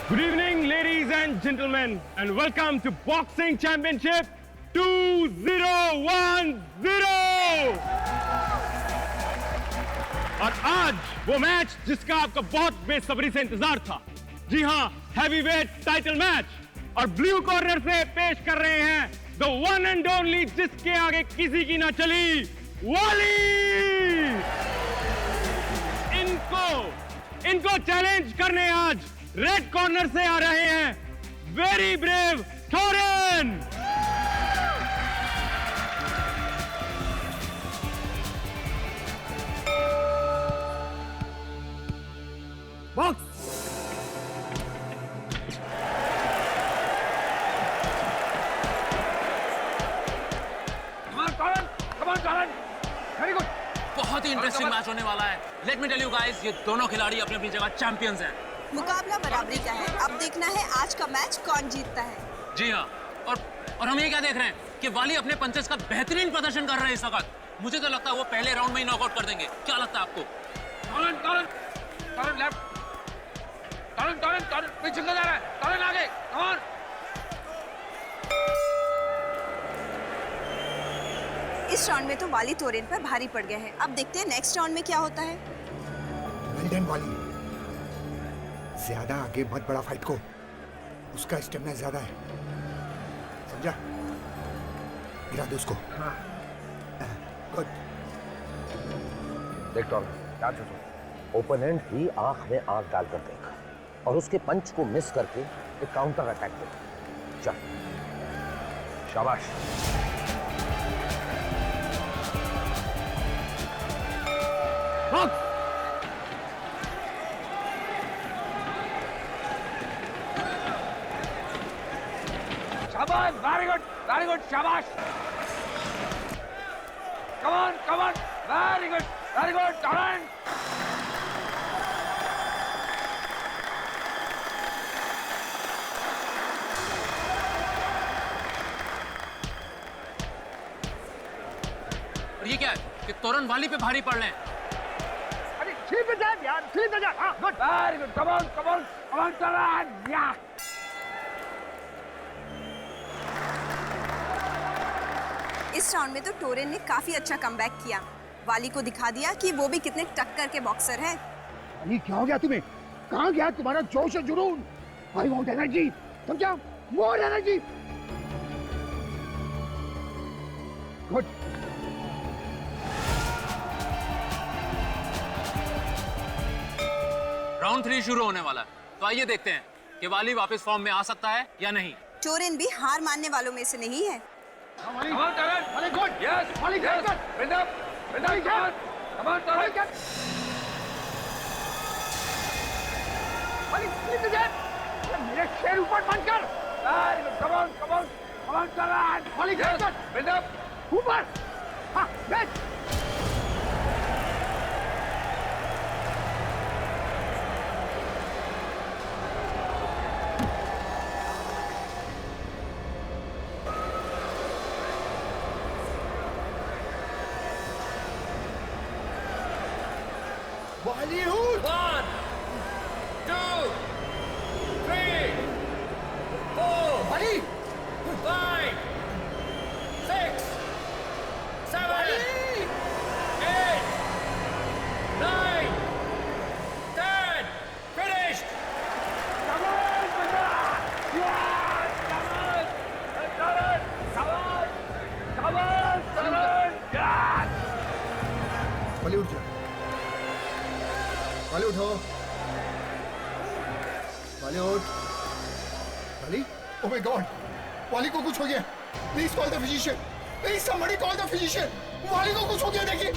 Good evening, ladies and gentlemen, and welcome to Boxing Championship 2010. और आज वो match जिसका आपका बहुत बेसब्री से इंतजार था। जी हाँ, हैवीवेट टाइटल मैच। और ब्लू कॉर्नर से पेश कर रहे हैं द वन एंड ओनली, जिसके आगे किसी की ना चली, वाली। इनको चैलेंज करने आज रेड कॉर्नर से आ रहे हैं very brave Toren. Box. Very good. बहुत ही इंटरेस्टिंग मैच होने वाला है। Let me tell you guys, ये दोनों खिलाड़ी अपनी अपनी जगह चैंपियंस हैं। मुकाबला बराबरी का है। अब देखना है आज का मैच कौन जीतता है। जी हाँ, और हम ये क्या देख रहे हैं कि वाली अपने पंचेस का बेहतरीन प्रदर्शन कर रहे हैं इस वक्त। मुझे तो लगता है वो पहले राउंड में ही नॉकआउट कर देंगे। क्या लगता है आपको? टोरेन लेफ्ट, टोरेन पीछे जा रहा है, टोरेन आगे, कम ऑन। इस राउंड में तो वाली टोरेन पर भारी पड़ गए हैं। अब देखते हैं नेक्स्ट राउंड में क्या होता है। वेल डन वाली, ज्यादा आगे मत बढ़ा फाइट को, उसका स्टेमिना ज्यादा है, समझा? गिरा दो उसको। गुड। देख टॉम, ओपोनेंट की आंख में आंख डालकर देख और उसके पंच को मिस करके एक काउंटर अटैक दे। चल, शाबाश। शाबाश, वेरी गुड, शाबाश। Come on, very good, Toren. और ये क्या है कि तोरन वाली पे भारी पड़ रहे हैं। अरे ठीक है जान यार, ठीक है जान। हाँ good, very good, come on Torrent. या इस राउंड में तो टोरेन ने काफी अच्छा कमबैक किया। वाली को दिखा दिया कि वो भी कितने टक्कर के बॉक्सर हैं। ये क्या हो गया तुम्हें? कहाँ गया तुम्हारा जोश और जुनून? आई वांट एनर्जी, समझा? More energy. गुड। राउंड 3 शुरू होने वाला है, तो आइए देखते हैं कि वाली वापस फॉर्म में आ सकता है या नहीं। टोरेन भी हार मानने वालों में से नहीं है। Volley good. Yes, volley good. Build up, come on Toren. Volley please जान, मेरे शेर ऊपर बंद कर। Very good, come on Toren. Volley good, build up, ऊपर। हाँ, बैठ। Bollywood! 1, 2, 3, 4, Bali! 5, 6, 7, 8, 9, 10. Finished! Come on, Bala! Yes! Come on! Yes! Bali उठ जा। वाली उठो। वाली उठ। वाली? Oh my God! वाली को कुछ हो गया। Please call the physician. Please somebody call the physician. वाली को कुछ हो गया, देखिए।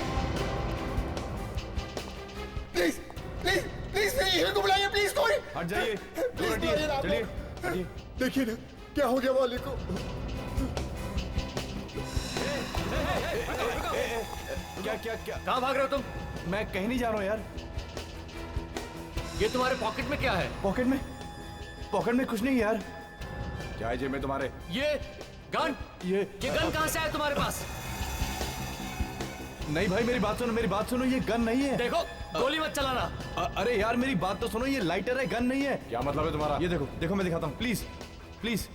Please physician को बुलाइए, please कोई। हट जाइए। Please बुलाइए आप लोग। देखिए ना क्या हो गया वाली को। क्या कहाँ भाग रहे हो तुम? मैं कहीं नहीं जा रहा हूँ यार। ये तुम्हारे पॉकेट में क्या है? पॉकेट में कुछ नहीं यार। क्या है जेब में तुम्हारे? ये गन? ये गन कहाँ से आया तुम्हारे पास? नहीं भाई, मेरी बात सुनो, ये गन नहीं है। देखो, गोली मत चलाना। अरे यार मेरी बात तो सुनो, ये लाइटर है, गन नहीं है। क्या मतलब है तुम्हारा? ये देखो देखो, मैं दिखाता हूँ, प्लीज प्लीज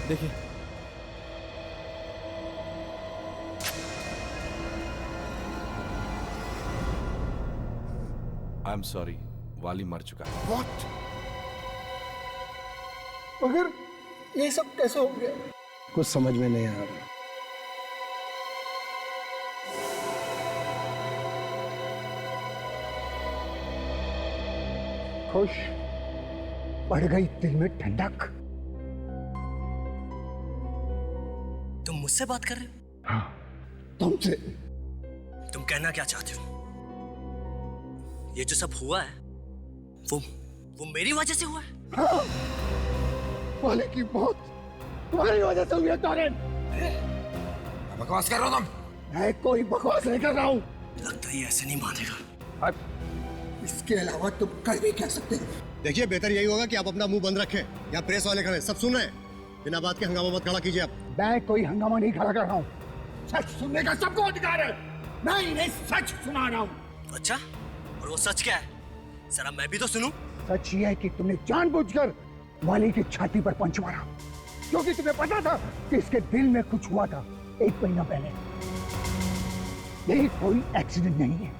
देखिए। आई एम सॉरी, वाली मर चुका है। What? मगर ये सब कैसे हो गया? कुछ समझ में नहीं आ रहा। खुश बढ़ गई दिल में ठंडक। तुम मुझसे बात कर रहे हो? हाँ, तुमसे। तुम कहना क्या चाहते हो? ये जो सब हुआ है वो मेरी वजह से हुआ है? हाँ, वाले की मौत तुम्हारी वजह से हुई है टॉरेन। बकवास कर रहा हो तुम? मैं कोई बकवास नहीं कर रहा हूँ। लगता है ये ऐसे नहीं मानेगा। इसके अलावा तुम कर भी क्या सकते हो? देखिए, बेहतर यही होगा कि आप अपना मुंह बंद रखें। यहाँ प्रेस वाले खड़े, सब सुन रहे हैं। बिना बात के हंगामा मत खड़ा कीजिए आप। मैं कोई हंगामा नहीं खड़ा कर रहा हूँ। सच सुनने का सबको अधिकार है। मैं इन्हें सच सुना रहा हूँ। अच्छा, और वो सच क्या है? जरा मैं भी तो सुनूं। सच ये है कि तुमने जानबूझकर वाली की छाती पर पंच मारा, क्योंकि तुम्हें पता था कि इसके दिल में कुछ हुआ था 1 महीना पहले। यही कोई एक्सीडेंट नहीं है,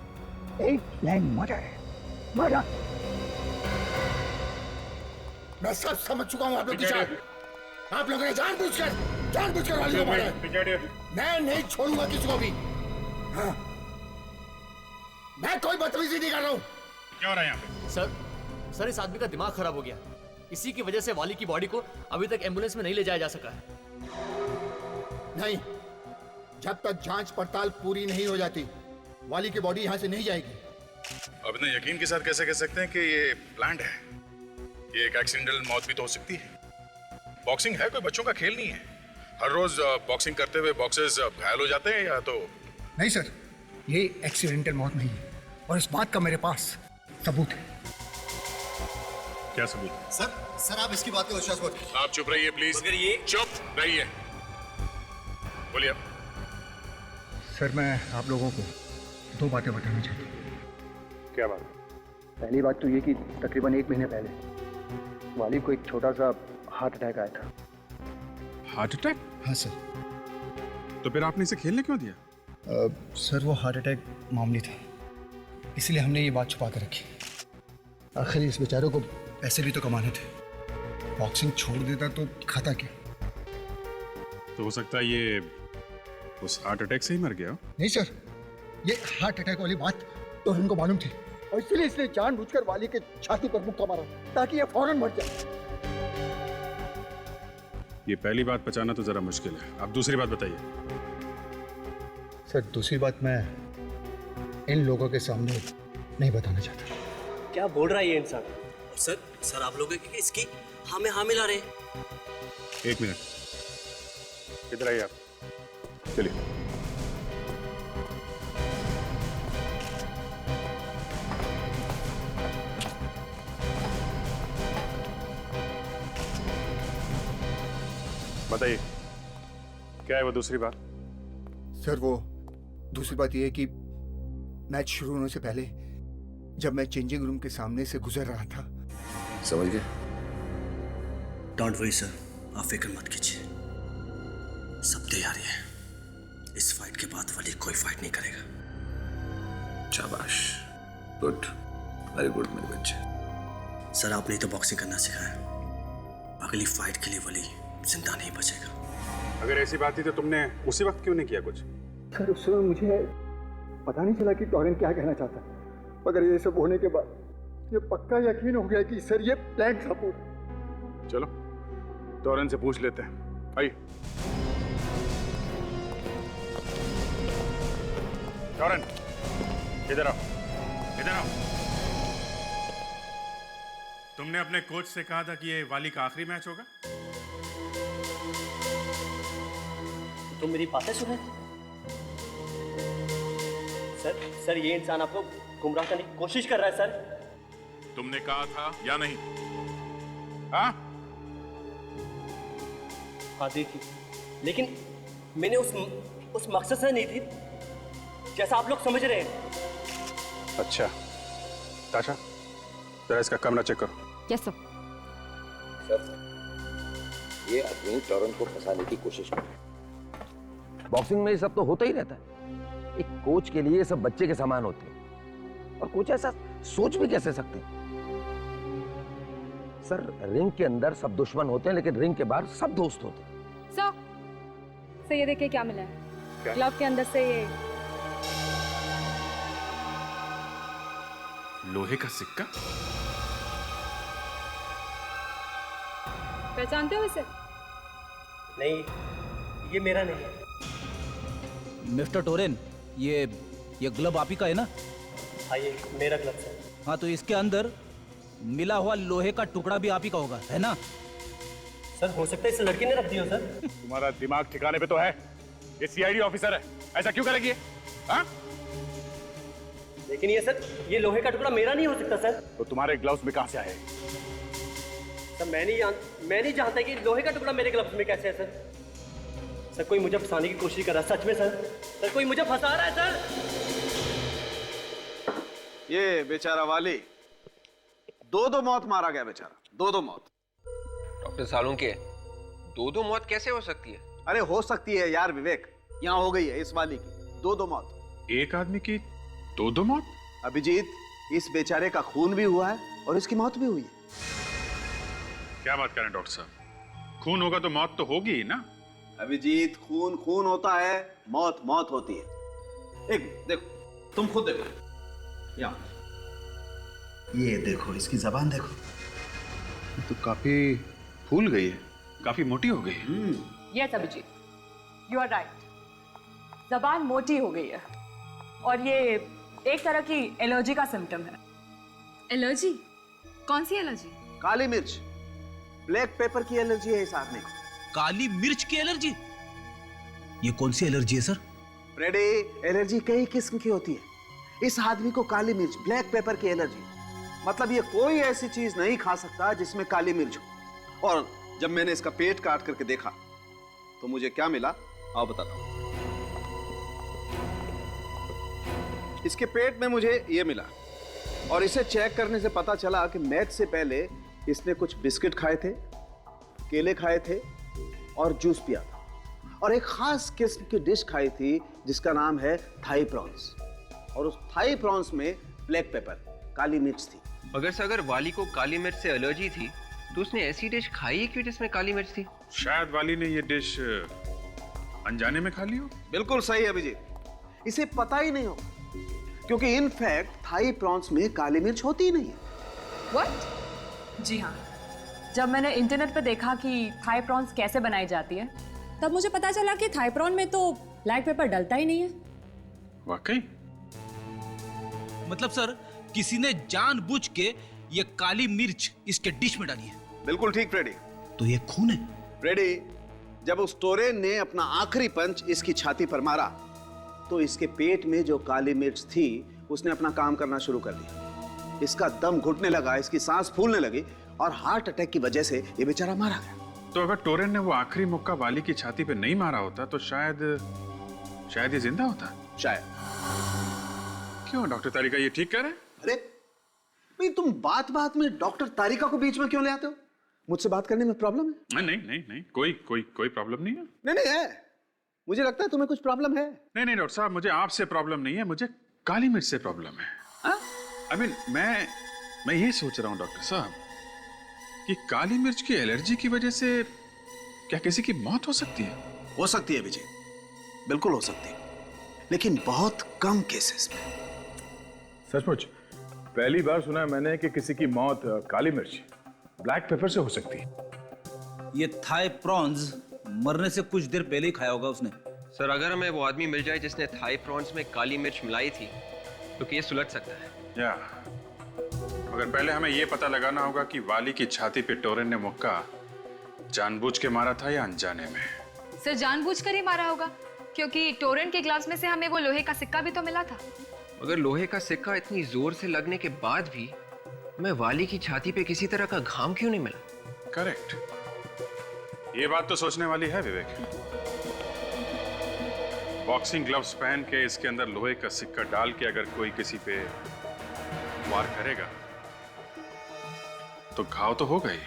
एक प्लान मर्डर है। मर्डर। मैं सब समझ चुका हूँ आप लोग की चाल। आप लोगों ने जानबूझकर वाली को मारा है। मैं नहीं छोड़ूंगा किसी को भी। हाँ, मैं कोई बदतमीजी नहीं कर रहा हूँ। क्या हो रहा है यहाँ पे? सर इस आदमी का दिमाग खराब हो गया। इसी की वजह से वाली की बॉडी को अभी तक एम्बुलेंस में नहीं ले जाया जा सका है। नहीं, जब तक जांच पड़ताल पूरी नहीं हो जाती वाली की बॉडी यहाँ से नहीं जाएगी। अब इतने यकीन के साथ कैसे कह सकते हैं कि ये प्लान्ड है? ये एक एक्सीडेंटल मौत भी तो हो सकती है। बॉक्सिंग है कोई बच्चों का खेल नहीं है। हर रोज बॉक्सिंग करते हुए बॉक्सर्स घायल हो जाते हैं या तो। नहीं सर, ये एक्सीडेंटल मौत नहीं है और इस बात का मेरे पास सबूत है। क्या सबूत? सर आप इसकी बात को विश्वास मत कीजिए। आप चुप रहिए प्लीज। मगर ये चुप रहिए। बोलिए। सर, मैं आप लोगों को 2 बातें बताना चाहता हूँ। क्या बात? पहली बात तो ये कि तकरीबन 1 महीने पहले वाली को एक छोटा सा हार्ट अटैक आया था। Heart attack? हाँ सर। तो फिर आपने इसे खेलने क्यों दिया? सर, वो हार्ट अटैक मामूली था, इसलिए हमने ये बात छुपा कर रखी। आखिर इस बेचारे को पैसे भी तो कमाने थे। बॉक्सिंग छोड़ देता तो खाता क्या? तो हो सकता है ये उस हार्ट अटैक से ही मर गया। नहीं सर, ये हार्ट अटैक वाली बात तो इनको मालूम थी और इसलिए इसने जानबूझकर वाली के छाती पर मुक्का मारा ताकि ये फौरन मर जाए। ये पहली बात पहचाना तो जरा मुश्किल है। आप दूसरी बात बताइए। सर, दूसरी बात मैं इन लोगों के सामने नहीं बताना चाहता। क्या बोल रहा है ये इंसान? सर आप लोग इसकी हाँ में हाँ मिला रहे हैं। 1 मिनट, इधर आइए आप। चलिए। बताइए, क्या है वो दूसरी बात? सर, वो दूसरी बात यह है कि मैच शुरू होने से पहले जब मैं चेंजिंग रूम के सामने से गुजर रहा था। समझ गए? डोंट वरी सर, आप फिक्र मत कीजिए, सब तैयारी है। इस फाइट के बाद वाली कोई फाइट नहीं करेगा। शाबाश, गुड, वेरी गुड मेरे बच्चे। सर, आपने ही तो बॉक्सिंग करना सिखाया। अगली फाइट के लिए वाली जिंदा नहीं बचेगा। अगर ऐसी बात थी तो तुमने उसी वक्त क्यों नहीं किया कुछ? सर, उस समय मुझे पता नहीं चला कि टॉरेन क्या कहना चाहता है, मगर ये सब होने के बाद ये पक्का यकीन हो गया कि सर ये प्लान था पूरा। चलो टॉरेन से पूछ लेते हैं। आइए। टॉरेन, इधर आओ, इधर आओ। तुमने अपने कोच से कहा था कि ये वाली का आखिरी मैच होगा। तुम मेरी बातें सुन रहे थे? सर ये इंसान आपको गुमराह करने की कोशिश कर रहा है सर। तुमने कहा था या नहीं? हाँ? हाँ दी थी, लेकिन मैंने उस मकसद से नहीं थी जैसा आप लोग समझ रहे हैं। अच्छा ताशा, जरा इसका कमरा चेक करो। Yes sir. सर, ये आदमी टोरन को फंसाने की कोशिश कर रहा है। बॉक्सिंग में ये सब तो होता ही रहता है। एक कोच के लिए ये सब बच्चे के समान होते हैं, और कोच ऐसा सोच भी कैसे सकते हैं? सर, रिंग के अंदर सब दुश्मन होते हैं, लेकिन रिंग के बाहर सब दोस्त होते हैं। सर ये देखिए क्या मिला है। ग्लव के अंदर से ये लोहे का सिक्का। पहचानते हो इसे? नहीं, ये मेरा नहीं है। मिस्टर टोरेन, ये ग्लव आप ही का है ना? हाँ, ये मेरा ग्लव्स है। हाँ, तो इसके अंदर मिला हुआ लोहे का टुकड़ा भी आप ही का होगा, है ना? सर, हो सकता है इस लड़के ने रख दिया सर। तुम्हारा दिमाग ठिकाने पे तो है? ये सीआईडी ऑफिसर है, ऐसा क्यों करेगी? हाँ? लेकिन ये लोहे का टुकड़ा मेरा नहीं हो सकता सर। तो तुम्हारे ग्लव्स में कहां से आए? सर, मैं नहीं जानता कि लोहे का टुकड़ा मेरे ग्लव्स में कैसे है सर। सर, कोई मुझे फंसाने की कोशिश कर रहा है, सच में सर। सर, कोई मुझे फंसा रहा है सर। ये बेचारा वाली, दो मौत मारा गया बेचारा, दो मौत। डॉक्टर सालुंके, दो मौत कैसे हो सकती है? अरे हो सकती है यार विवेक, यहाँ हो गई है इस वाली की दो मौत। एक आदमी की दो मौत? अभिजीत, इस बेचारे का खून भी हुआ है और इसकी मौत भी हुई है। क्या बात करें डॉक्टर साहब, खून होगा तो मौत तो होगी ही ना? अभिजीत, खून होता है, मौत होती है। एक देखो, तुम खुद देखो, यहाँ ये देखो, इसकी जबान देखो, तो काफी फूल गई है, काफी मोटी हो गई है। Yes Abhijit, you are right. जबान मोटी हो गई है और ये एक तरह की एलर्जी का सिम्टम है। एलर्जी? कौन सी एलर्जी? काली मिर्च, ब्लैक पेपर की एलर्जी है इस आदमी को। काली मिर्च की एलर्जी? ये कौन सी एलर्जी है सर? फ्रेडी, एलर्जी कई किस्म की होती है। इस आदमी को काली मिर्च, ब्लैक पेपर की एलर्जी, मतलब ये कोई ऐसी चीज नहीं खा सकता जिसमें काली मिर्च हो। और जब मैंने इसका पेट काट करके देखा तो मुझे क्या मिला, आओ बताता हूं। इसके पेट में मुझे ये मिला, और इसे चेक करने से पता चला कि मैच से पहले इसने कुछ बिस्किट खाए थे, केले खाए थे और जूस पिया था, और एक खास किस्म की डिश खाई थी जिसका नाम है थाई प्रॉन्स, और उस थाई प्रॉन्स में ब्लैक पेपर, काली मिर्च थी। अगर वाली को काली मिर्च से एलर्जी थी तो उसने ऐसी डिश खाई है क्यों जिसमें काली मिर्च थी? शायद वाली ने ये डिश अनजाने में खा ली हो। बिल्कुल सही अभिजीत, इसे पता ही नहीं हो, क्योंकि इनफैक्ट थाई प्रॉन्स में काली मिर्च होती ही नहीं है। व्हाट? जी हाँ, जब मैंने इंटरनेट पर देखा कि थाई प्रॉन्स कैसे बनाई जाती है, तब मुझे पता चला कि थाई प्रॉन में तो ब्लैक पेपर डलता ही नहीं है। वाकई? मतलब सर, किसी ने जानबूझ के ये काली मिर्च इसके डिश में डाली है। बिल्कुल ठीक फ्रेडी। तो ये खून है? फ्रेडी, जब उस टोरेन ने अपना आखिरी पंच इसकी छाती पर मारा तो इसके पेट में जो काली मिर्च थी उसने अपना काम करना शुरू कर दिया। इसका दम घुटने लगा, इसकी सांस फूलने लगी, और हार्ट अटैक की वजह से ये बेचारा मारा गया। तो अगर टोरेन ने वो आखिरी मुक्का वाली की छाती पे नहीं मारा होता तो शायद ये जिंदा होता। शायद। क्यों डॉक्टर तारिका ये ठीक कह रहे हैं? अरे भाई, तुम बात में डॉक्टर तारिका को बीच में क्यों ले आते हो? मुझसे बात करने में प्रॉब्लम है? नहीं, कोई प्रॉब्लम नहीं है। नहीं है, मुझे लगता है तुम्हें कुछ प्रॉब्लम है। नहीं डॉक्टर साहब, मुझे आपसे प्रॉब्लम नहीं है, मुझे काली मिर्च से प्रॉब्लम है। आई मीन, मैं ये सोच रहा हूँ डॉक्टर साहब कि काली मिर्च की एलर्जी की वजह से क्या किसी की मौत हो सकती है? हो सकती है विजय, बिल्कुल हो सकती है, लेकिन बहुत कम केसेस में। सचमुच पहली बार सुना है मैंने कि किसी की मौत काली मिर्च, ब्लैक पेपर से हो सकती है। ये थाई प्रॉन्स मरने से कुछ देर पहले ही खाया होगा उसने। सर, अगर हमें वो आदमी मिल जाए जिसने थाई प्रॉन्स में काली मिर्च मिलाई थी तो केस सुलझ सकता है। या मगर पहले हमें यह पता लगाना होगा कि वाली की छाती पे टोरेन ने मुक्का जानबूझ के मारा था या अनजाने में। सर, जानबूझकर ही मारा होगा, क्योंकि टोरेन के ग्लव्स में से हमें वो लोहे का सिक्का भी तो मिला था। मगर लोहे का सिक्का इतनी जोर से लगने के बाद भी हमें वाली की छाती पे किसी तरह का घाव क्यों नहीं मिला? करेक्ट, ये बात तो सोचने वाली है विवेक। बॉक्सिंग ग्लव्स पहन के इसके अंदर लोहे का सिक्का डाल के अगर कोई किसी पे वार करेगा तो घाव तो होगा ही।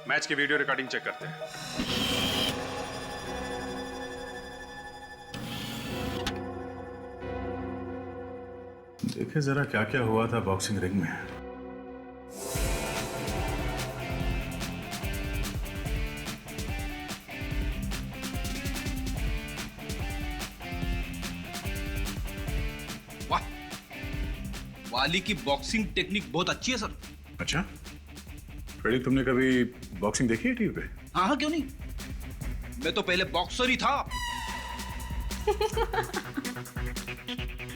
मैच की वीडियो रिकॉर्डिंग चेक करते हैं। देखे जरा क्या क्या हुआ था बॉक्सिंग रिंग में। वाह, वाली की बॉक्सिंग टेक्निक बहुत अच्छी है सर। अच्छा फ्रेडी, तुमने कभी बॉक्सिंग देखी है टीवी पे? हाँ हाँ, क्यों नहीं, मैं तो पहले बॉक्सर ही था।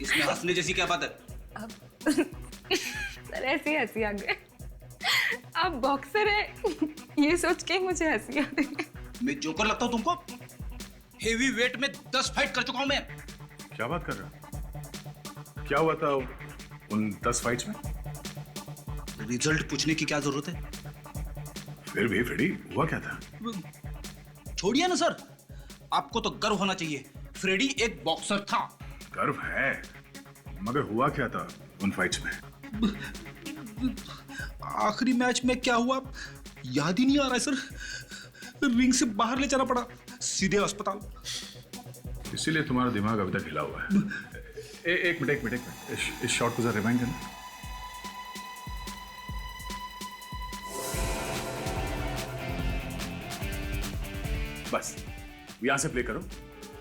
इसमें हंसने जैसी क्या बात है? सर ऐसी हंसी आ गई। आप बॉक्सर है ये सोच के मुझे हंसी आ रही। मैं जोकर लगता हूँ तुमको? हेवी वेट में 10 फाइट कर चुका हूं मैं। क्या बात कर रहे हो? क्या हुआ था उन 10 फाइट्स में? रिजल्ट पूछने की क्या जरूरत है? फिर भी फ्रेडी, हुआ क्या था? छोड़िए ना सर, आपको तो गर्व होना चाहिए। फ्रेडी एक बॉक्सर था। गर्व है, मगर हुआ क्या था उन फाइट्स में? आखिरी मैच में क्या हुआ याद ही नहीं आ रहा है सर। रिंग से बाहर ले जाना पड़ा, सीधे अस्पताल। इसीलिए तुम्हारा दिमाग अभी तक हिला हुआ है। एक मिनट, इस शॉट को जरा रिवाइंड करना। बस यहां से प्ले करो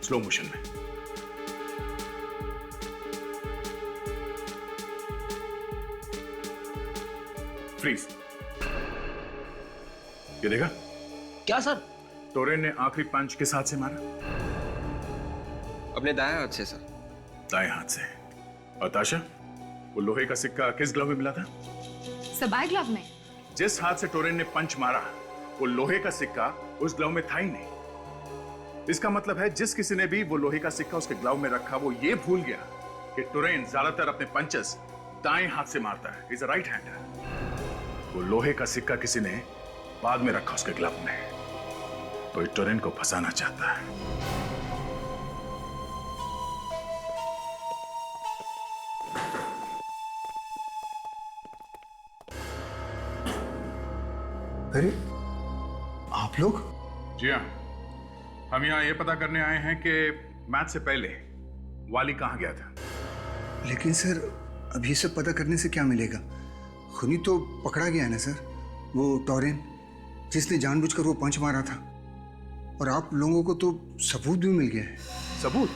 स्लो मोशन में। फ्रीज। ये देखा? क्या सर? टोरेन ने आखिरी पंच किस हाथ से मारा? अपने दाएं हाथ से सर। दाएं हाथ से। और ताशा, वो लोहे का सिक्का किस ग्लव में मिला था? सबाई ग्लव में। जिस हाथ से टोरेन ने पंच मारा वो लोहे का सिक्का उस ग्लव में था ही नहीं। इसका मतलब है जिस किसी ने भी वो लोहे का सिक्का उसके ग्लव में रखा वो ये भूल गया कि टोरेन ज्यादातर अपने पंचेस दाएं हाथ से मारता है। Is a right hander. वो लोहे का सिक्का किसी ने बाद में रखा उसके ग्लव में, तो ये टोरेन को फंसाना चाहता है। अरे आप लोग? जी हाँ, हम यहाँ ये पता करने आए हैं कि मैच से पहले वाली कहाँ गया था। लेकिन सर अब ये सब पता करने से क्या मिलेगा? खुनी तो पकड़ा गया है ना सर, वो टोरेन जिसने जानबूझकर वो पंच मारा था। और आप लोगों को तो सबूत भी मिल गया है। सबूत?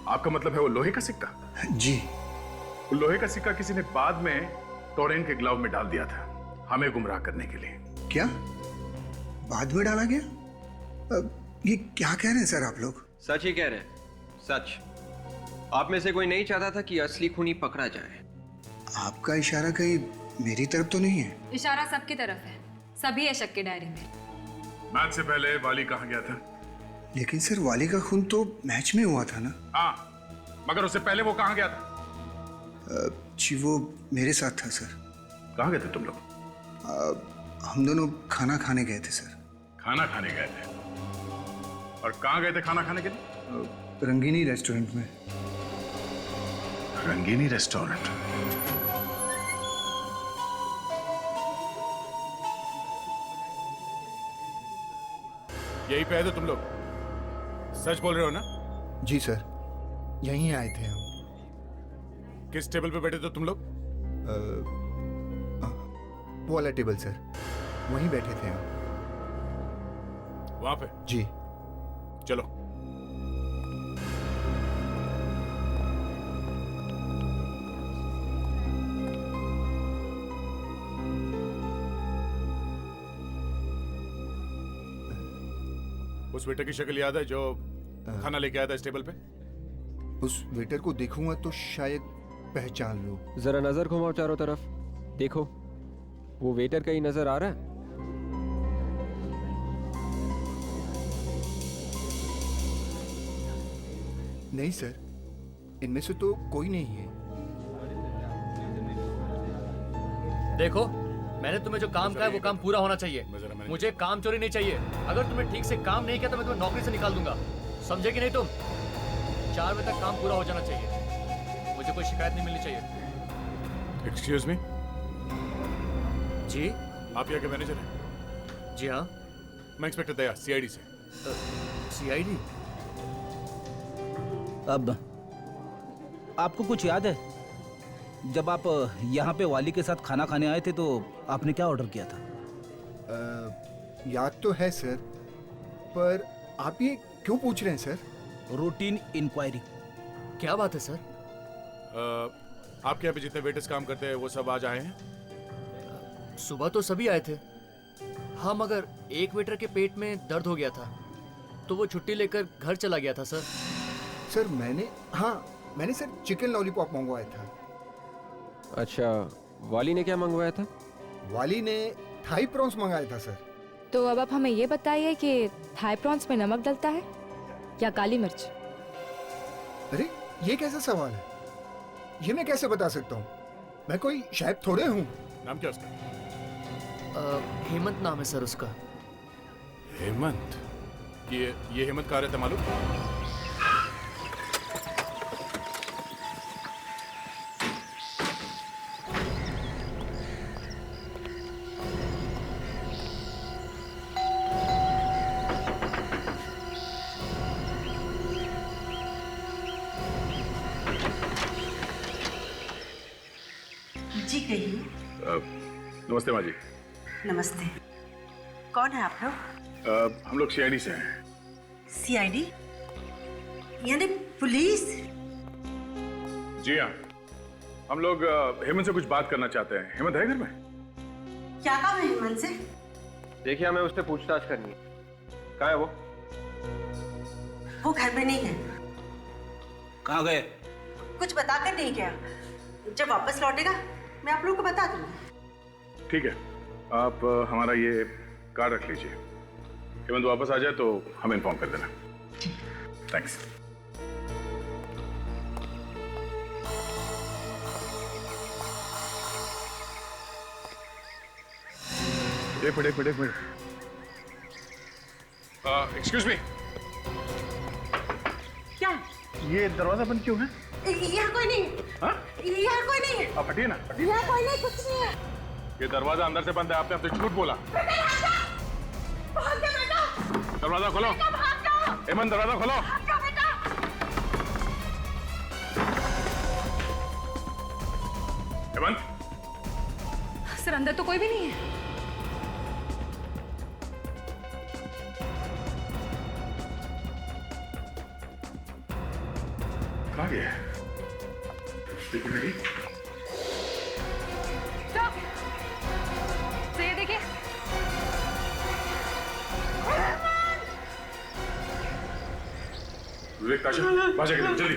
आपका मतलब है वो लोहे का सिक्का? जी। वो लोहे का सिक्का किसी ने बाद में टोरेन के ग्लव में डाल दिया था हमें गुमराह करने के लिए। क्या बाद में डाला गया? ये क्या कह रहे हैं सर आप लोग? सच ही कह रहे हैं, सच। आप में से कोई नहीं चाहता था कि असली खूनी पकड़ा जाए। आपका इशारा कहीं मेरी तरफ तो नहीं है? इशारा सबकी तरफ है, सभी है शक के दायरे में। मैच से पहले वाली कहाँ गया था? लेकिन सर वाली का खून तो मैच में हुआ था ना? हाँ, मगर उससे पहले वो कहाँ गया था? जी वो मेरे साथ था सर। कहाँ गए थे तुम लोग? हम दोनों खाना खाने गए थे सर। खाना खाने गए थे? और कहाँ गए थे खाना खाने के लिए? रंगीनी रेस्टोरेंट में। रंगीनी रेस्टोरेंट? यही पे है तो तुम लोग सच बोल रहे हो ना? जी सर, यहीं आए थे हम। किस टेबल पे बैठे थे तुम लोग? वो वाला टेबल सर, वहीं बैठे थे हम। वहां पे? जी। चलो। उस वेटर की शक्ल याद है जो खाना लेके आया था इस टेबल पे? उस वेटर को देखूंगा तो शायद पहचान लूं। जरा नजर घुमाओ चारों तरफ, देखो वो वेटर कहीं नजर आ रहा है? नहीं सर, इनमें से तो कोई नहीं है। देखो मैंने तुम्हें जो काम कहा है वो काम पूरा होना चाहिए। मुझे काम चोरी नहीं चाहिए। अगर तुमने ठीक से काम नहीं किया तो मैं तुम्हें नौकरी से निकाल दूंगा, समझे कि नहीं तुम? 4 बजे तक काम पूरा हो जाना चाहिए, मुझे कोई शिकायत नहीं मिलनी चाहिए। एक्सक्यूज मी, जी आप यहाँ के मैनेजर हैं? जी हाँ। मैं इंस्पेक्टर दया, सीआईडी से। सीआईडी? अब आपको कुछ याद है जब आप यहाँ पे वाली के साथ खाना खाने आए थे तो आपने क्या ऑर्डर किया था? याद तो है सर, पर आप ये क्यों पूछ रहे हैं सर? Routine inquiry. क्या बात है सर? आपके यहाँ पे जितने वेटर्स काम करते हैं वो सब आज आए हैं? सुबह तो सभी आए थे हाँ, मगर एक वेटर के पेट में दर्द हो गया था तो वो छुट्टी लेकर घर चला गया था सर। सर मैंने सर चिकन लॉलीपॉप मंगवाया था। अच्छा, वाली ने क्या मंगवाया था? वाली ने थाई प्रॉन्स मंगाया था सर। तो अब आप हमें ये बताइए कि थाई प्रॉन्स में नमक डलता है या काली मिर्च? अरे ये कैसा सवाल है, ये मैं कैसे बता सकता हूँ? मैं कोई शेफ थोड़े हूँ। नाम क्या उसका? हेमंत नाम है सर उसका। हेमंत? ये हेमंत कहाँ रहता है मालूम? जी कहिए। नमस्ते माँ जी। नमस्ते, कौन है आप लोग? हम लोग सीआईडी से हैं। सीआईडी यानी पुलिस? जी हाँ, हम लोग हेमंत से कुछ बात करना चाहते हैं। हेमंत है घर में? क्या काम है हेमंत से? देखिए, हमें उससे पूछताछ करनी है। कहाँ है वो? वो घर में नहीं है। कहाँ गए? कुछ बताकर नहीं गया, जब वापस लौटेगा मैं आप लोगों को बता दूंगी। ठीक है, आप हमारा ये कार्ड रख लीजिए। हेमंत वापस आ जाए तो हमें इन्फॉर्म कर देना। थैंक्स। एक मिनट। Excuse me. क्या? ये दरवाजा बंद क्यों है? यहाँ कोई नहीं। हाँ? यहाँ कोई नहीं। आप हटिए ना। यहाँ कोई नहीं, कुछ नहीं है। ये दरवाजा अंदर से बंद है, आपने झूठ बोला। दरवाजा खोलो। हेमंत, दरवाजा खोलो। हेमंत। सर अंदर तो कोई भी नहीं है। कहाँ गया? तो ये देखिए। विवेक, ताशा, बाजा के लिए जल्दी।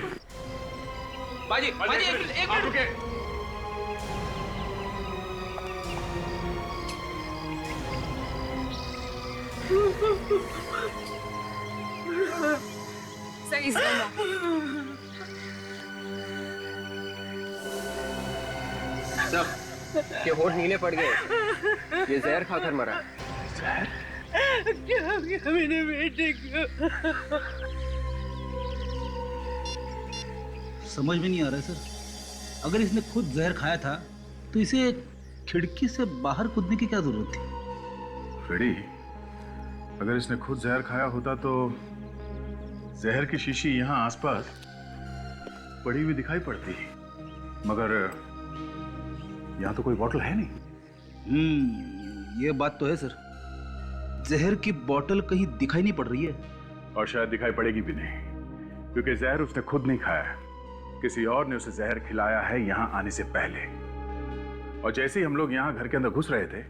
बाजी, एक मिनट रुके। सही सब के होठ नीले पड़ गए। ये जहर खाकर मरा। जहर? क्या हो गया मेरे बेटे को? समझ में नहीं आ रहा है सर, अगर इसने खुद जहर खाया था तो इसे खिड़की से बाहर कूदने की क्या जरूरत थी? फ्रेडी, अगर इसने खुद जहर खाया होता तो जहर की शीशी यहाँ आसपास पड़ी हुई दिखाई पड़ती, मगर यहाँ तो कोई बोतल है नहीं। ये बात तो है सर, जहर की बोतल कहीं दिखाई नहीं पड़ रही है। और शायद दिखाई पड़ेगी भी नहीं, क्योंकि जहर उसने खुद नहीं खाया, किसी और ने उसे जहर खिलाया है यहाँ आने से पहले। और जैसे ही हम लोग यहाँ घर के अंदर घुस रहे थे,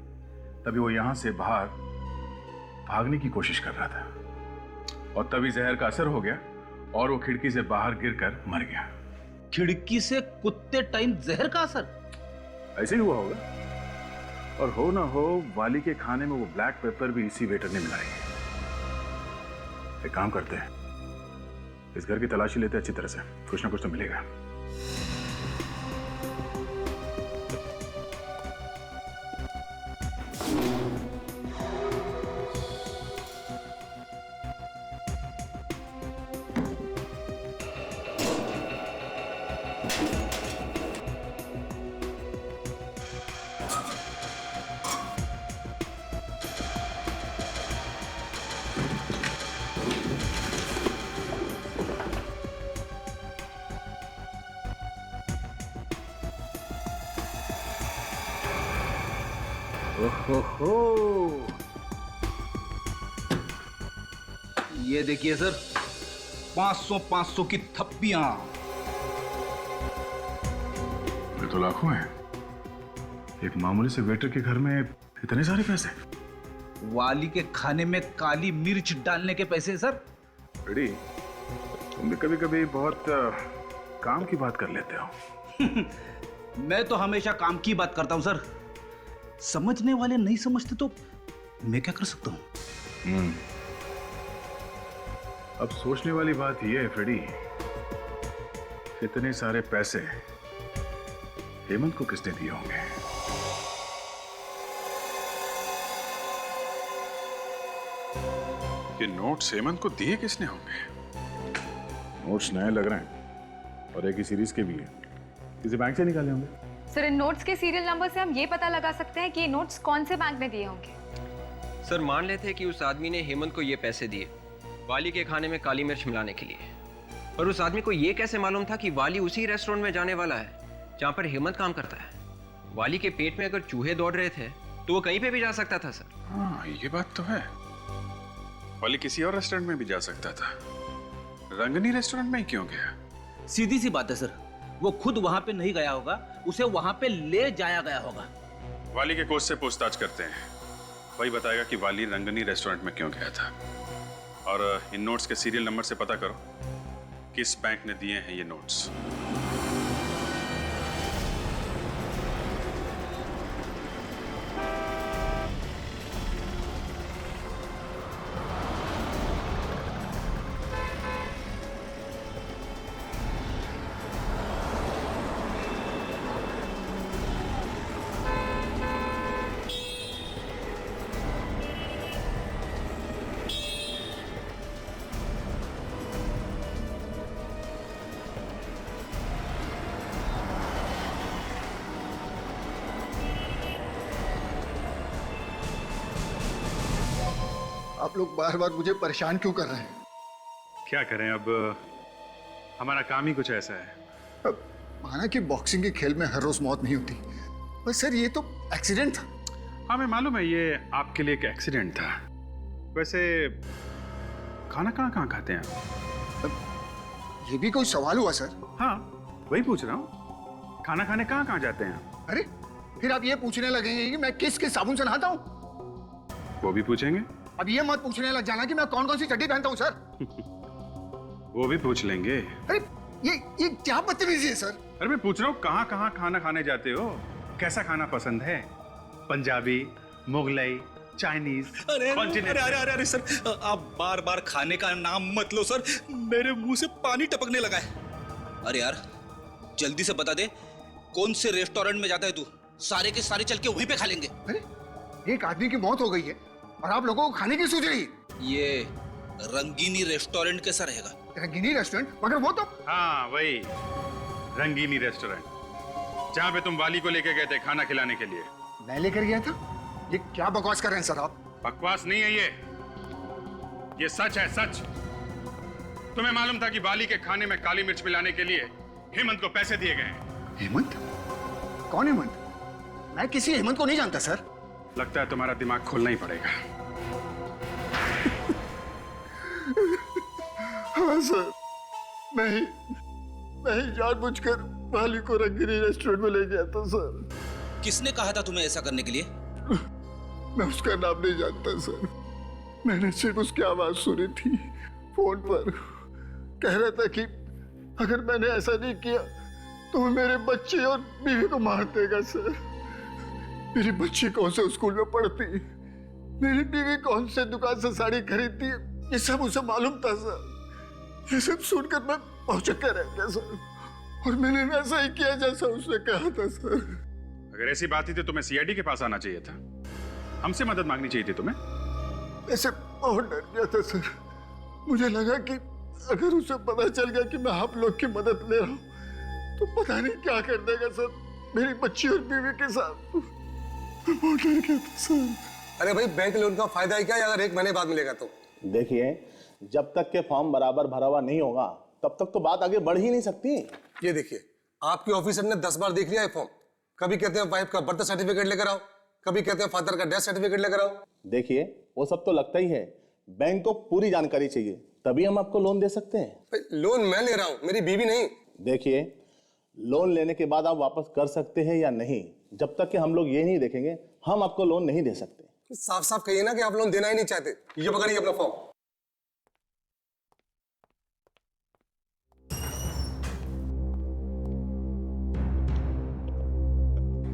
तभी वो यहाँ से बाहर भागने की कोशिश कर रहा था, और तभी जहर का असर हो गया और वो खिड़की से बाहर गिरकर मर गया। खिड़की से कूदते टाइम जहर का असर? ऐसे ही हुआ होगा, और हो ना हो वाली के खाने में वो ब्लैक पेपर भी इसी वेटर ने मिलाई। एक काम करते हैं, इस घर की तलाशी लेते अच्छी तरह से, कुछ ना कुछ तो मिलेगा। ओहो, ये देखिए सर, 500 की थप्पियां। ये तो लाखों हैं। एक मामूली से वेटर के घर में इतने सारे पैसे। वाली के खाने में काली मिर्च डालने के पैसे सर। रेडी, तुम भी कभी कभी बहुत काम की बात कर लेते हो। मैं तो हमेशा काम की बात करता हूं सर। समझने वाले नहीं समझते तो मैं क्या कर सकता हूं? अब सोचने वाली बात यह है फ्रेडी, इतने सारे पैसे हेमंत को किसने दिए होंगे? ये नोट्स हेमंत को दिए किसने होंगे? नोट्स नए लग रहे हैं और एक ही सीरीज के भी है। किसी बैंक से निकाले होंगे। सर, इन नोट्स के सीरियल नंबर से हम ये पता लगा सकते हैं कि ये नोट्स कौन से बैंक ने दिए होंगे। सर मान लेते हैं कि उस आदमी ने हेमंत को ये पैसे दिए वाली के खाने में काली मिर्च मिलाने के लिए, पर उस आदमी को ये कैसे मालूम था कि वाली उसी रेस्टोरेंट में जाने वाला है जहाँ पर हेमंत काम करता है? वाली के पेट में अगर चूहे दौड़ रहे थे तो वो कहीं पे भी जा सकता था सर। हाँ, ये बात तो है। वाली किसी और रेस्टोरेंट में भी जा सकता था, रंगनी रेस्टोरेंट में ही क्यों गया? सीधी सी बात है सर, वो खुद वहां पे नहीं गया होगा, उसे वहां पे ले जाया गया होगा। वाली के कोच से पूछताछ करते हैं, वही बताएगा कि वाली रंगनी रेस्टोरेंट में क्यों गया था। और इन नोट्स के सीरियल नंबर से पता करो किस बैंक ने दिए हैं ये नोट्स। आप लोग बार बार मुझे परेशान क्यों कर रहे हैं? क्या करें, अब हमारा काम ही कुछ ऐसा है। अब माना कि बॉक्सिंग के खेल में हर रोज मौत नहीं होती, पर सर ये तो एक्सीडेंट था। हाँ, मैं मालूम है ये आपके लिए एक एक्सीडेंट था। वैसे खाना कहाँ खाते हैं आप? ये भी कोई सवाल हुआ सर? हाँ, वही पूछ रहा हूँ, खाना खाने कहाँ जाते हैं? अरे फिर आप ये पूछने लगेंगे कि मैं किस साबुन से नहाता हूँ? वो भी पूछेंगे। अब ये मत पूछने लग जाना कि मैं कौन कौन सी चड्डी पहनता हूँ सर। वो भी पूछ लेंगे। अरे ये क्या बदतमीजी है सर? अरे मैं पूछ रहा हूँ कहाँ खाना खाने जाते हो? कैसा खाना पसंद है? पंजाबी, मुगलई, चाइनीज? अरे सर, आप बार बार खाने का नाम मत लो सर, मेरे मुंह से पानी टपकने लगा है। अरे यार जल्दी से बता दे, कौन से रेस्टोरेंट में जाता है तू? सारे के सारे चल के वहीं पे खा लेंगे। अरे एक आदमी की मौत हो गई है और आप लोगों को खाने की सूझ रही है? ये रंगीनी रेस्टोरेंट कैसा रहेगा? रंगीनी रेस्टोरेंट? मगर वो तो हाँ वही रंगीनी रेस्टोरेंट जहाँ पे तुम वाली को लेके गए थे खाना खिलाने के लिए। मैं लेकर गया था? ये क्या बकवास कर रहे हैं सर आप? बकवास नहीं है ये सच है, सच। तुम्हें मालूम था कि वाली के खाने में काली मिर्च मिलाने के लिए हेमंत को पैसे दिए गए हैं। हेमंत? कौन हेमंत? मैं किसी हेमंत को नहीं जानता सर। लगता है तुम्हारा दिमाग खोलना ही पड़ेगा। हाँ सर, मैं ही जानबूझकर वाली को रंगीनी रेस्टोरेंट में ले गया था सर। किसने कहा था तुम्हें ऐसा करने के लिए? मैं उसका नाम नहीं जानता सर, मैंने सिर्फ उसकी आवाज सुनी थी फोन पर। कह रहा था कि अगर मैंने ऐसा नहीं किया तो वो मेरे बच्चे और बीवी को मार देगा सर। मेरी बच्ची कौन से स्कूल में पढ़ती, मेरी बीवी कौन से दुकान से साड़ी खरीदती, ये सब उसे मालूम था सर। ये सब सुनकर मैं भौचक्का रह गया सर, और मैंने वैसा ही किया जैसा उसने कहा था सर। अगर ऐसी बात थी तो तुम्हें सीआईडी के पास आना चाहिए था, हमसे मदद मांगनी चाहिए थी तुम्हें। ऐसे बहुत डर गया था सर, मुझे लगा कि अगर उसे पता चल गया कि मैं आप लोग की मदद ले रहा हूँ तो पता नहीं क्या कर देगा सर मेरी बच्ची और बीवी के साथ। मैं बहुत डर गया था सर। अरे भाई, बैंक लोन का फायदा है क्या अगर 1 महीने बाद मिलेगा तो? देखिए, जब तक के फॉर्म बराबर भरा हुआ नहीं होगा तब तक तो बात आगे बढ़ ही नहीं सकती। ये देखिए, आपके ऑफिसर ने 10 बार देख लिया है फॉर्म। कभी कहते हैं वाइफ का बर्थ सर्टिफिकेट लेकर आओ, कभी कहते हैं फादर का डेथ सर्टिफिकेट लेकर आओ। देखिए वो सब तो लगता ही है, बैंक को पूरी जानकारी चाहिए, तभी हम आपको लोन दे सकते हैं। लोन मैं ले रहा हूँ, मेरी बीवी नहीं। देखिए लोन लेने के बाद आप वापस कर सकते हैं या नहीं, जब तक कि हम लोग ये नहीं देखेंगे हम आपको लोन नहीं दे सकते। साफ साफ कहिए ना कि आप लोन देना ही नहीं चाहते। ये पकड़िए अपना फॉर्म।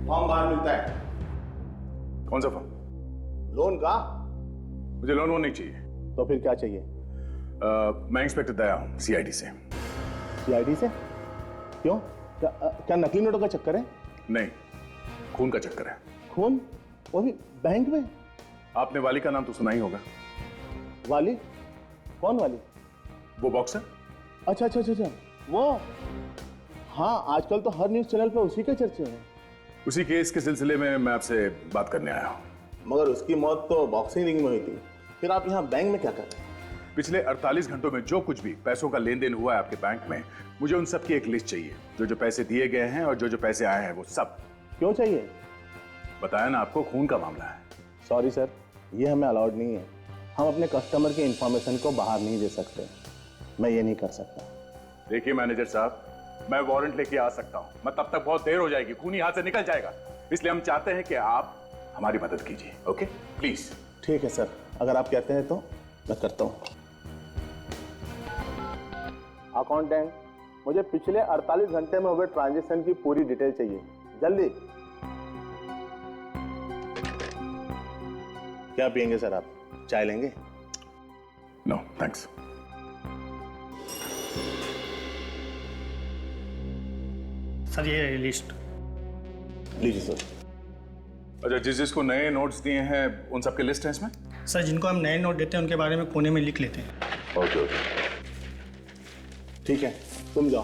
फॉर्म बाहर मिलता है। कौन सा फॉर्म? लोन का? मुझे लोन वोन नहीं चाहिए। तो फिर क्या चाहिए? मैं इंस्पेक्टर दया हूँ सीआईडी से। सीआईडी से? क्यों? क्या नकली नोटों का चक्कर है? नहीं, खून का चक्कर है। खून? वो भी बैंक में? आपने वाली का नाम तो सुना ही होगा। वाली? कौन वाली? वो बॉक्सर। अच्छा अच्छा अच्छा, वो हाँ, आजकल तो हर न्यूज चैनल पे उसी के चर्चे हैं। उसी केस के सिलसिले में मैं आपसे बात करने आया हूँ। मगर उसकी मौत तो बॉक्सिंग रिंग में हुई थी, फिर आप यहाँ बैंक में क्या कर रहे हैं? पिछले 48 घंटों में जो कुछ भी पैसों का लेन देन हुआ है आपके बैंक में, मुझे उन सब की एक लिस्ट चाहिए। जो पैसे दिए गए हैं और जो पैसे आए हैं वो सब। क्यों चाहिए? बताया ना आपको, खून का मामला है। सॉरी सर, ये हमें अलाउड नहीं है। हम अपने कस्टमर की इंफॉर्मेशन को बाहर नहीं दे सकते। मैं ये नहीं कर सकता। देखिए मैनेजर साहब, मैं वारंट लेके आ सकता हूँ, मैं तब तक बहुत देर हो जाएगी, खूनी हाथ से निकल जाएगा। इसलिए हम चाहते हैं कि आप हमारी मदद कीजिए। Okay please. ठीक है सर, अगर आप कहते हैं तो मैं करता हूँ। अकाउंटेंट, मुझे पिछले 48 घंटे में हुए ट्रांजैक्शन की पूरी डिटेल चाहिए, जल्दी। क्या पियेंगे सर आप? चाय लेंगे? No thanks. सर ये लिस्ट लीजिए सर। अच्छा, जिसको नए नोट्स दिए हैं उन सबके लिस्ट है इसमें? सर जिनको हम नए नोट देते हैं उनके बारे में कोने में लिख लेते हैं। ओके ओके ठीक है, तुम जाओ।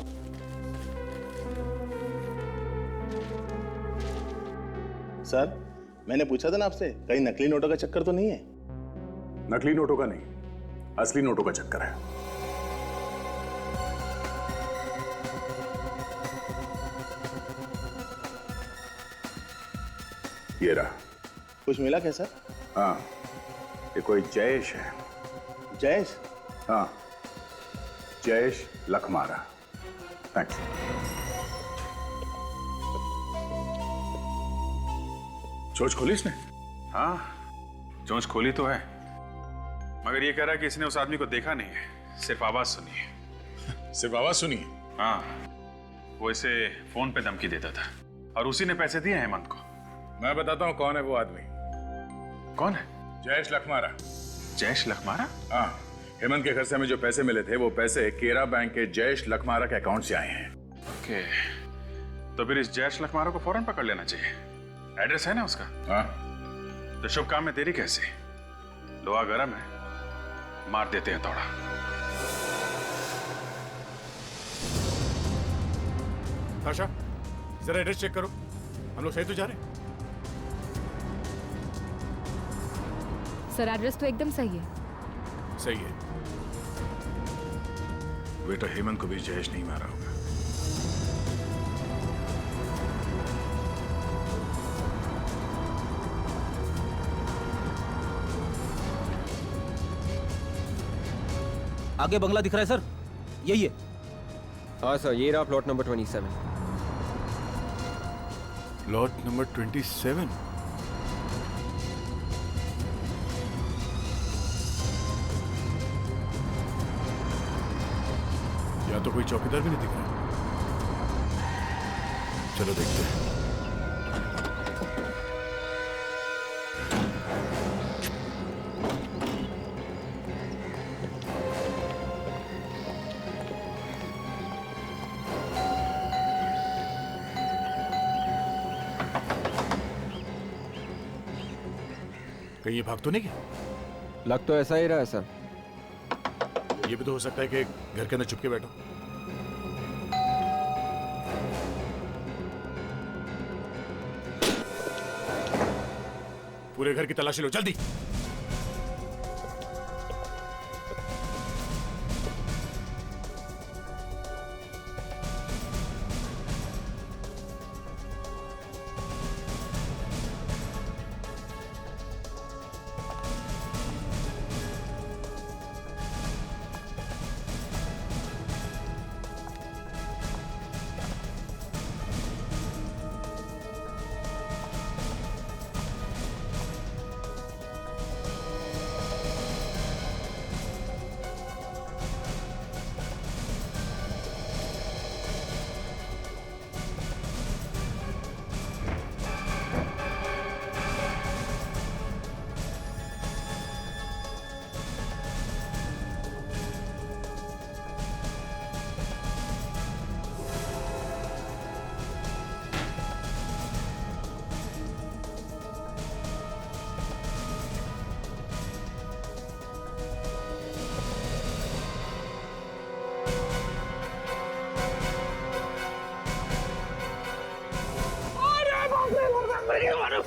सर मैंने पूछा था ना आपसे, कहीं नकली नोटों का चक्कर तो नहीं है? नकली नोटों का नहीं, असली नोटों का चक्कर है। ये रहा। कुछ मिला क्या सर? हाँ, ये कोई जयेश है। जयेश? हाँ, जयेश लखमारा। थैंक्स। चोंच खोली इसने? हाँ, चोंच खोली तो है, मगर ये कह रहा है कि इसने उस आदमी को देखा नहीं है, सिर्फ आवाज सुनी है। सिर्फ आवाज सुनी है? हाँ, वो इसे फोन पे धमकी देता था और उसी ने पैसे दिए हेमंत को। मैं बताता हूँ कौन है वो आदमी। कौन है? जयेश लखमारा। जयेश लखमारा? हाँ, हेमंत के घर से हमें जो पैसे मिले थे वो पैसे केरा बैंक के जयेश लखमारा के अकाउंट से आए हैं। ओके, तो फिर इस जयेश लखमारा को फौरन पकड़ लेना चाहिए। एड्रेस है ना उसका? हाँ। तो शुभ काम में देरी कैसे? लोहा गरम है, मार देते हैं थोड़ा। आशा, जरा एड्रेस चेक करो, हम लोग सही तो जा रहे हैं? सर एड्रेस तो एकदम सही है। सही है। बेटा हेमंत को भी जयेश नहीं मारा होगा। आगे बंगला दिख रहा है सर, यही है। हाँ सर, ये रहा प्लॉट नंबर 27। Plot number 27? या तो कोई चौकीदार भी नहीं दिख रहा। चलो देखते हैं। कहीं ये भाग तो नहीं गया? लग तो ऐसा ही रहा है सर। ये भी तो हो सकता है कि घर के अंदर चुप के बैठो। पूरे घर की तलाशी लो जल्दी।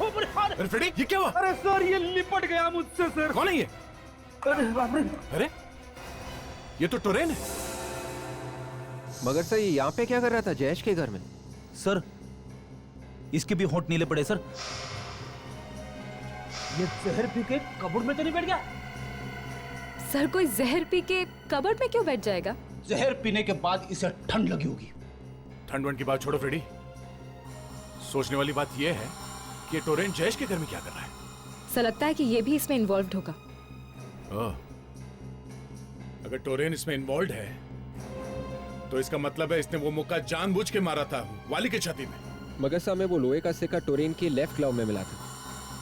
अरे फ्रेडी, ये क्या हुआ? अरे सर, ये लिपट गया मुझसे सर। कौन है ये? अरे बाप रे। अरे ये तो टोरेन है। मगर सर ये यहाँ पे क्या कर रहा था जयेश के घर में? सर इसके भी होंठ नीले पड़े सर। ये जहर पी के कबर्ड में तो नहीं बैठ गया? सर कोई जहर पी के कबर्ड में क्यों बैठ जाएगा? जहर पीने के बाद इसे ठंड लगी होगी। ठंड वंड की बात छोड़ो फ्रेडी, सोचने वाली बात यह है कि ये टोरेन जयेश के घर में क्या कर रहा है? सर लगता है कि ये भी इसमें इन्वॉल्व होगा। ओह, अगर टोरेन इसमें इन्वॉल्व है तो इसका मतलब है इसने वो मुक्का जानबूझ के मारा था वाली की छाती में। मगर साहब में वो लोहे का सिक्का टोरेन के लेफ्ट क्लाव में मिला था,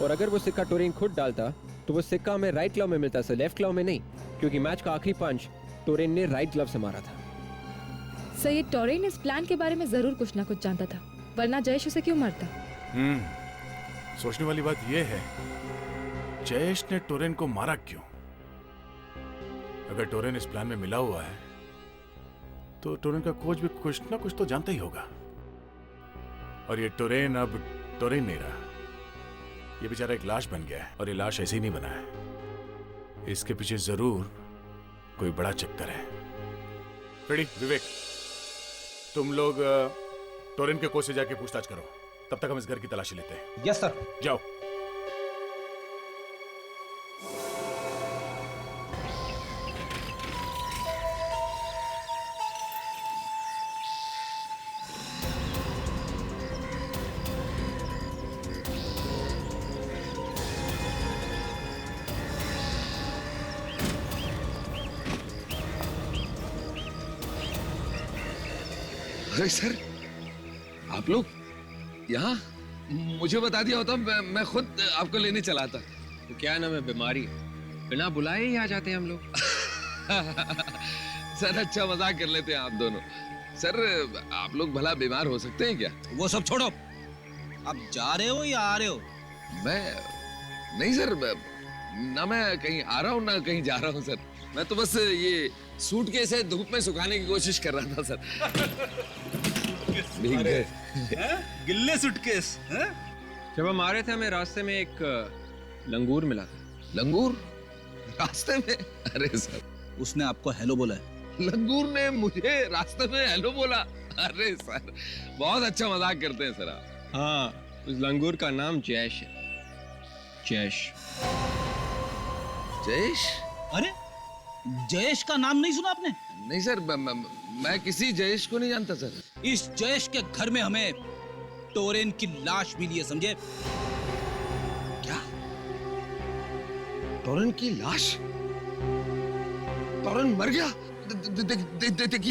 और अगर वो सिक्का टोरेन खुद डालता तो वो सिक्का हमें राइट क्लाव में मिलता सर, लेफ्ट क्लाव में नहीं, क्योंकि मैच का आखिरी पंच टोरेन ने राइट ग्लव से मारा था। सर ये टोरेन इस प्लान के बारे में जरूर कुछ ना कुछ जानता था, वरना जयेश उसे क्यों मारता? सोचने वाली बात यह है जयेश ने टोरेन को मारा क्यों? अगर टोरेन इस प्लान में मिला हुआ है तो टोरेन का कोच भी कुछ ना कुछ तो जानता ही होगा, और ये टोरेन अब टोरेन नहीं रहा, ये बेचारा एक लाश बन गया है, और ये लाश ऐसे ही नहीं बना है, इसके पीछे जरूर कोई बड़ा चक्कर है। फ्रेडी, विवेक, तुम लोग टोरेन के कोच से जाके पूछताछ करो, तब तक हम इस घर की तलाशी लेते हैं। Yes sir. जाओ। अरे सर, आप लोग यहाँ? मुझे बता दिया होता मैं खुद आपको लेने चला था। तो क्या नाम है, बीमारी बिना बुलाए ही आ जाते हैं हम लोग। सर अच्छा मजाक कर लेते हैं आप दोनों। सर आप लोग भला बीमार हो सकते हैं क्या? वो सब छोड़ो, आप जा रहे हो या आ रहे हो? मैं नहीं सर, ना मैं कहीं आ रहा हूँ ना कहीं जा रहा हूँ सर, मैं तो बस ये सूटकेस है धूप में सुखाने की कोशिश कर रहा था सर। गिल्ले सूटकेस? जब हम आ रहे थे हमें रास्ते में एक लंगूर मिला था। लंगूर रास्ते में? अरे सर, उसने आपको हेलो बोला है। लंगूर ने मुझे रास्ते में हेलो बोला? अरे सर बहुत अच्छा मजाक करते हैं सर आप। हाँ, उस लंगूर का नाम जयेश है। जयेश। जयेश? अरे जयेश का नाम नहीं सुना आपने? नहीं सर, मैं किसी जयेश को नहीं जानता सर। इस जयेश के घर में हमें टोरेन की लाश मिली है, समझे? क्या? टोरेन की लाश? टोरेन मर गया?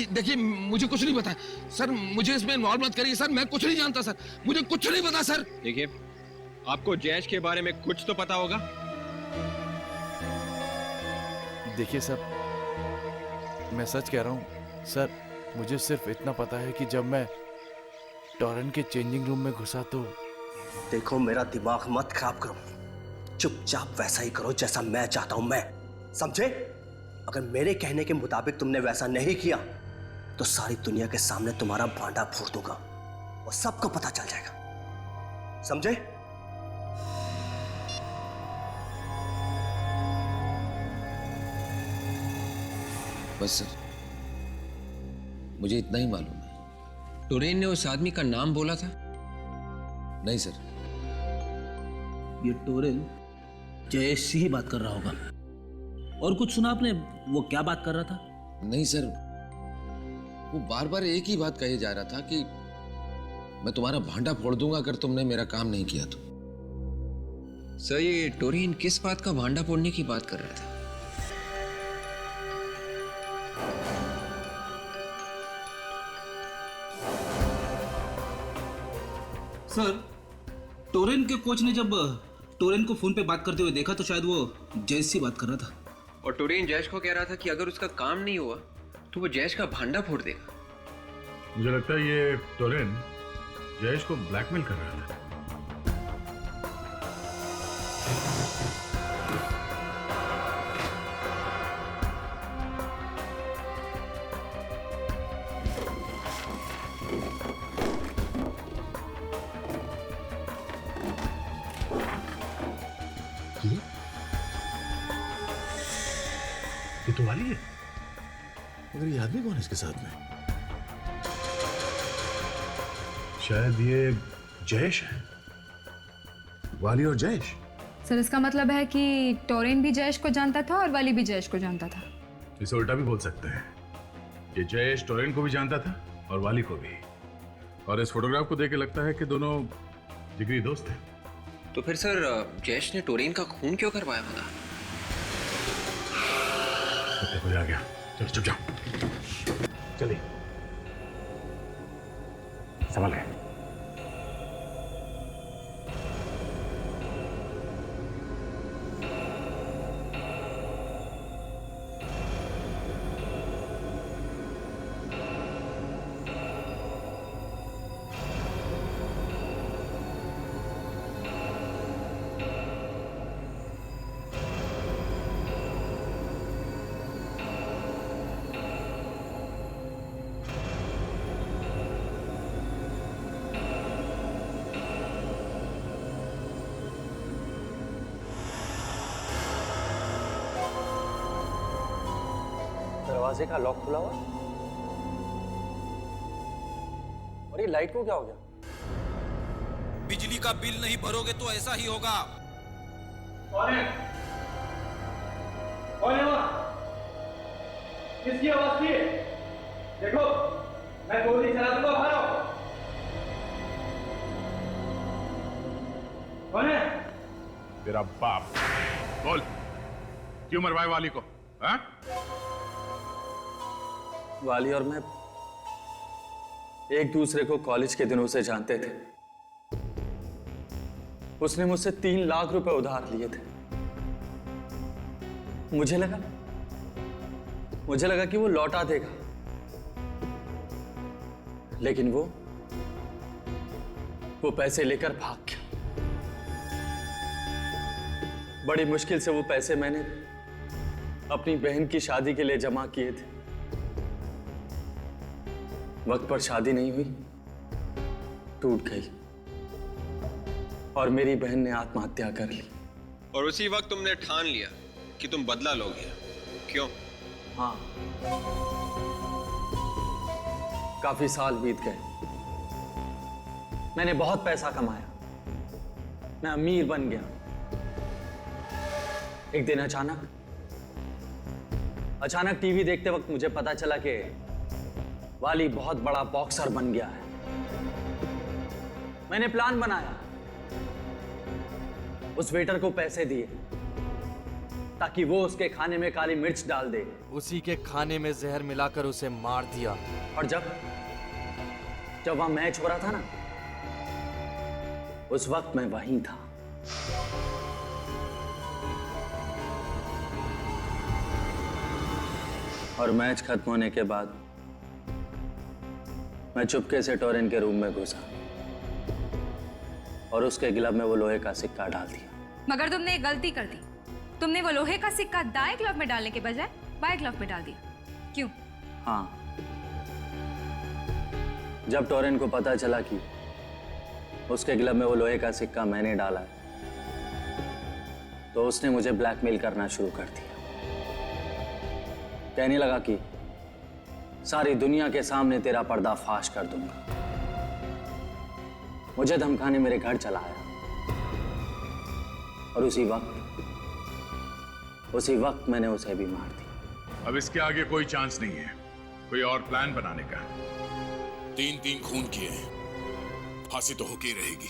देखिए मुझे कुछ नहीं पता सर, मुझे इसमें इन्वॉल्व मत करिए सर, मैं कुछ नहीं जानता सर, मुझे कुछ नहीं पता सर। देखिए आपको जयेश के बारे में कुछ तो पता होगा। देखिए सर, मैं सच कह रहा हूँ सर, मुझे सिर्फ इतना पता है कि जब मैं टोरेन के चेंजिंग रूम में घुसा तो। देखो मेरा दिमाग मत खराब करो, चुपचाप वैसा ही करो जैसा मैं चाहता हूं मैं, समझे? अगर मेरे कहने के मुताबिक तुमने वैसा नहीं किया तो सारी दुनिया के सामने तुम्हारा भांडा फोड़ दूंगा और सबको पता चल जाएगा, समझे? बस सर, मुझे इतना ही मालूम है। टोरेन ने उस आदमी का नाम बोला था? नहीं सर। ये टोरेन जयेश से ही बात कर रहा होगा। और कुछ सुना आपने? वो क्या बात कर रहा था? नहीं सर, वो बार बार एक ही बात कहे जा रहा था कि मैं तुम्हारा भांडा फोड़ दूंगा अगर तुमने मेरा काम नहीं किया तो। सर ये टोरेन किस बात का भांडा फोड़ने की बात कर रहा था? सर, टोरेन के कोच ने जब टोरेन को फोन पे बात करते हुए देखा तो शायद वो जयेश से बात कर रहा था। और टोरेन जयेश को कह रहा था कि अगर उसका काम नहीं हुआ तो वो जयेश का भांडा फोड़ देगा। मुझे लगता है ये टोरेन जयेश को ब्लैकमेल कर रहा था। तो वाली है, मगर ये आदमी कौन है इसके साथ में? शायद ये जयेश है। वाली और जयेश। सर इसका मतलब है कि टोरेन भी जयेश को जानता था और वाली भी जयेश को जानता था। इसे उल्टा भी बोल सकते हैं, ये जयेश टोरेन को भी जानता था और वाली को भी। और इस फोटोग्राफ को देख के लगता है कि दोनों जिगरी दोस्त हैं। तो फिर सर जयेश ने टोरेन का खून क्यों करवाया होगा? देखो आ गया, चलो चुप जाओ, चलिए संभल गए। दरवाजे का लॉक खुला हुआ और ये लाइट को क्या हो गया? बिजली का बिल नहीं भरोगे तो ऐसा ही होगा। कौन है? कौन है वहाँ? किसकी आवाज थी? देखो मैं गोली चला दूंगा, बाहर आओ। कौन है? तेरा बाप। बोल, क्यों मरवाए वाली को? हाँ? वाली और मैं एक दूसरे को कॉलेज के दिनों से जानते थे। उसने मुझसे 3 लाख रुपए उधार लिए थे। मुझे लगा कि वो लौटा देगा, लेकिन वो पैसे लेकर भाग गया। बड़ी मुश्किल से वो पैसे मैंने अपनी बहन की शादी के लिए जमा किए थे। वक्त पर शादी नहीं हुई, टूट गई और मेरी बहन ने आत्महत्या कर ली। और उसी वक्त तुमने ठान लिया कि तुम बदला लोगे। क्यों? हाँ, काफी साल बीत गए, मैंने बहुत पैसा कमाया, मैं अमीर बन गया। एक दिन अचानक टीवी देखते वक्त मुझे पता चला कि वाली बहुत बड़ा बॉक्सर बन गया है। मैंने प्लान बनाया, उस वेटर को पैसे दिए ताकि वो उसके खाने में काली मिर्च डाल दे। उसी के खाने में जहर मिलाकर उसे मार दिया। और जब वहां मैच हो रहा था ना, उस वक्त मैं वहीं था। और मैच खत्म होने के बाद मैं चुपके से टोरेन के रूम में घुसा और उसके गिलब में वो लोहे का सिक्का डाल दिया। मगर तुमने एक गलती कर दी। तुमने वो लोहे का सिक्का दाएं ग्लव में डालने के बजाय बाएं ग्लव में डाल दिया। क्यों? हाँ, जब टोरेन को पता चला कि उसके गिलब में वो लोहे का सिक्का मैंने डाला है, तो उसने मुझे ब्लैकमेल करना शुरू कर दिया। कहने लगा कि सारी दुनिया के सामने तेरा पर्दाफाश कर दूंगा। मुझे धमकाने मेरे घर चला आया और उसी वक्त मैंने उसे भी मार दिया। अब इसके आगे कोई चांस नहीं है कोई और प्लान बनाने का। 3 खून किए हैं, फांसी तो होके ही रहेगी।